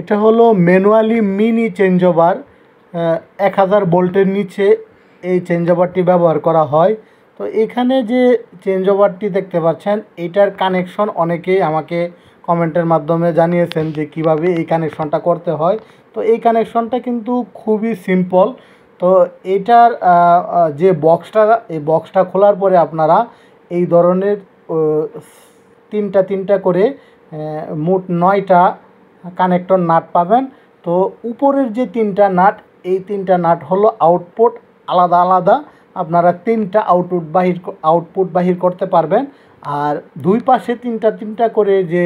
এটা হলো manually mini change over. 1000 ভোল্টের নিচে এই চেঞ্জ ওভারটি ব্যবহার করা হয়। তো এখানে যে চেঞ্জ ওভারটি দেখতে পাচ্ছেন, এটার কানেকশন অনেকেই আমাকে কমেন্টের মাধ্যমে জানিয়েছেন যে কিভাবে এই কানেকশনটা করতে হয়। তো এই কানেকশনটা কিন্তু খুবই সিম্পল। তো এইটার যে বক্সটা, এই বক্সটা খোলার পরে আপনারা এই ধরনের তিনটা করে মোট 9টা কানেক্টর নাট পাবেন। তো উপরের যে 3টা নাট, এই 3টা নাট হলো আউটপুট। আলাদা আলাদা আপনারা 3টা আউটপুট বাহির করতে পারবেন। আর দুই পাশে তিনটা করে যে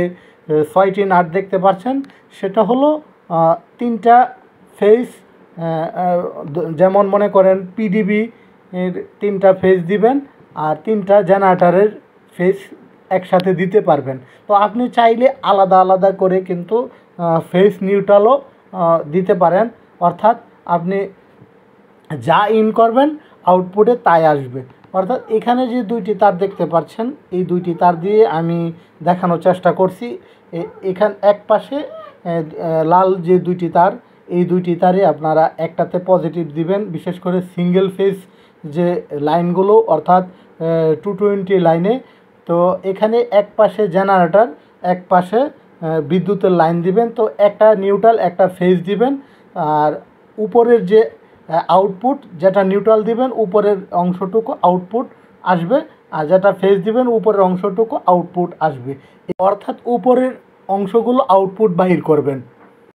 6টি নাট দেখতে পাচ্ছেন, সেটা হলো 3টা ফেজ। যেমন মনে করেন পিডিবি এর 3টা ফেজ দিবেন, আর 3টা জেনারেটরের ফেজ একসাথে দিতে পারবেন। তো আপনি চাইলে আলাদা আলাদা করে কিন্তু ফেজ নিউট্রালও দিতে পারেন। অর্থাৎ আপনি যা ইন করবেন আউটপুটে তাই আসবে। অর্থাৎ এখানে যে 2টি তার দেখতে পাচ্ছেন, এই 2টি তার দিয়ে আমি দেখানোর চেষ্টা করছি। এখান এক পাশে লাল যে 2টি তার, এই 2টি তারে আপনারা একটাতে পজিটিভ দিবেন, বিশেষ করে সিঙ্গেল ফেজ যে লাইনগুলো, অর্থাৎ 220 লাইনে। তো এখানে এক পাশে জেনারেটর, এক পাশে বিদ্যুতের লাইন দিবেন। তো একটা নিউট্রাল একটা ফেজ দিবেন, আর উপরের যে আউটপুট যেটা নিউট্রাল দিবেন উপরের অংশটুকু আউটপুট আসবে, আর যেটা ফেজ দিবেন উপরের অংশটুকু আউটপুট আসবে। অর্থাৎ উপরের অংশগুলো আউটপুট বাহির করবেন।